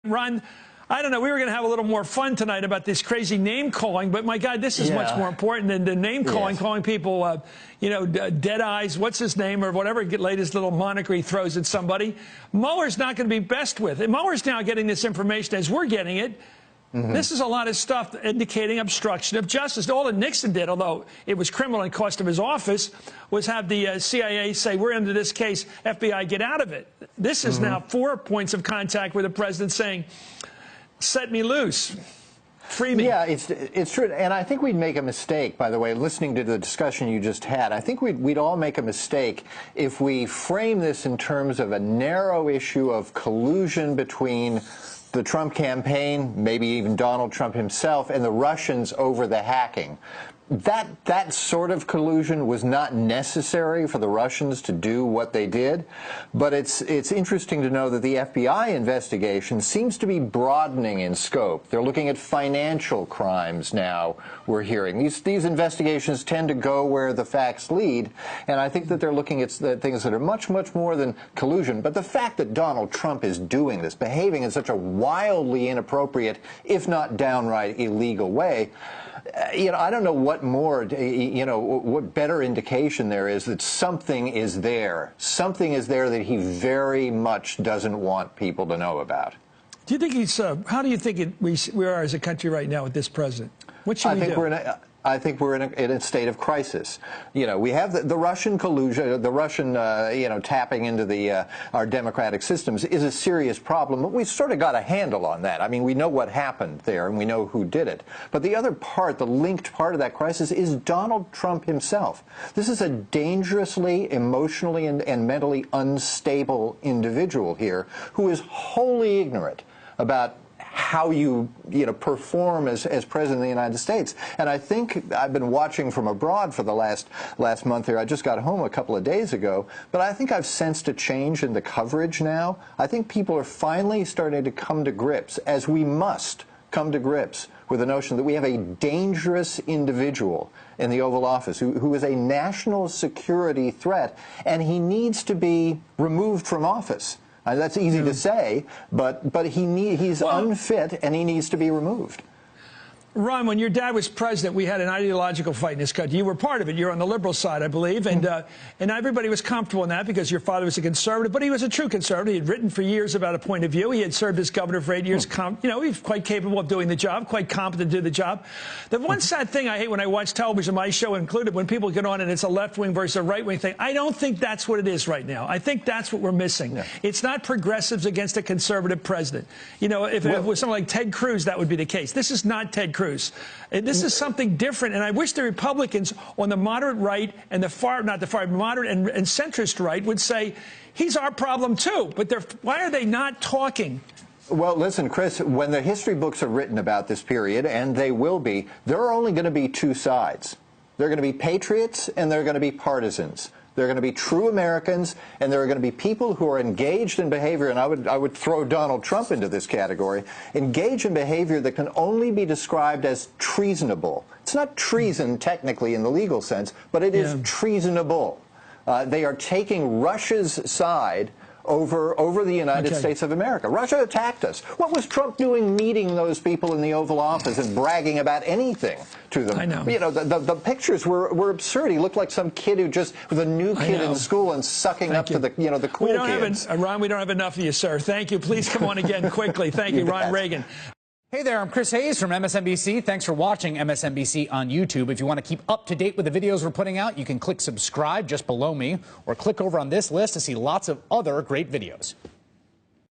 Ron, I don't know. We were going to have a little more fun tonight about this crazy name calling, but my God, this is much more important than the name calling, calling people, dead eyes, what's his name, or whatever latest little moniker he throws at somebody. Mueller's not going to be best with it. Mueller's now getting this information as we're getting it. This is a lot of stuff indicating obstruction of justice. All that Nixon did, although it was criminal and cost of his office, was have the CIA say, we're into this case, FBI, get out of it. This is now 4 points of contact with the president saying, set me loose. Free me. Yeah, it's true. And I think we'd make a mistake, by the way, listening to the discussion you just had. I think we'd all make a mistake if we frame this in terms of a narrow issue of collusion between the Trump campaign, maybe even Donald Trump himself, and the Russians over the hacking. That sort of collusion was not necessary for the Russians to do what they did, but it's interesting to know that the FBI investigation seems to be broadening in scope. They're looking at financial crimes now, we're hearing. These investigations tend to go where the facts lead, and I think that they're looking at things that are much, much more than collusion. But the fact that Donald Trump is doing this, behaving in such a wildly inappropriate, if not downright illegal way, I don't know what more, what better indication there is that something is there. Something is there that he very much doesn't want people to know about. Do you think he's, how do you think we are as a country right now with this president? What should we do? I think we're in a state of crisis. We have the Russian collusion, the Russian, tapping into our democratic systems is a serious problem, but we've sort of got a handle on that. I mean, we know what happened there, and we know who did it. But the other part, the linked part of that crisis, is Donald Trump himself. This is a dangerously, emotionally, and mentally unstable individual here who is wholly ignorant about how you perform as president of the United States. And I think I've been watching from abroad for the last month here. I just got home a couple of days ago, but I think I've sensed a change in the coverage now. I think people are finally starting to come to grips, as we must come to grips, with the notion that we have a dangerous individual in the Oval Office who is a national security threat, and he needs to be removed from office. That's easy to say, but he's unfit and he needs to be removed. Ron, when your dad was president, we had an ideological fight in this country. You were part of it. You're on the liberal side, I believe, and everybody was comfortable in that because your father was a conservative, but he was a true conservative. He had written for years about a point of view. He had served as governor for 8 years. He's quite capable of doing the job, quite competent to do the job. The one sad thing I hate when I watch television, my show included, when people get on and it's a left-wing versus a right-wing thing, I don't think that's what it is right now. I think that's what we're missing. Yeah. It's not progressives against a conservative president. If it was someone like Ted Cruz, that would be the case. This is not Ted Cruz. This is something different, and I wish the Republicans on the moderate right and the moderate and centrist right would say, he's our problem too. But why are they not talking? Well, listen, Chris, when the history books are written about this period, and they will be, there are only going to be two sides. There are going to be patriots and there are going to be partisans. There are going to be true Americans, and there are going to be people who are engaged in behavior, and I would throw Donald Trump into this category, engaged in behavior that can only be described as treasonable. It's not treason technically in the legal sense, but it is treasonable. They are taking Russia's side over the United States of America. Russia attacked us. What was Trump doing meeting those people in the Oval Office and bragging about anything to them? I know. The pictures were absurd. He looked like some kid who just was a new kid in school and sucking up to the cool kids. Ron, we don't have enough of you, sir. Thank you. Please come on again quickly. Thank you, Ron Reagan. Hey there, I'm Chris Hayes from MSNBC. Thanks for watching MSNBC on YouTube. If you want to keep up to date with the videos we're putting out, you can click subscribe just below me or click over on this list to see lots of other great videos.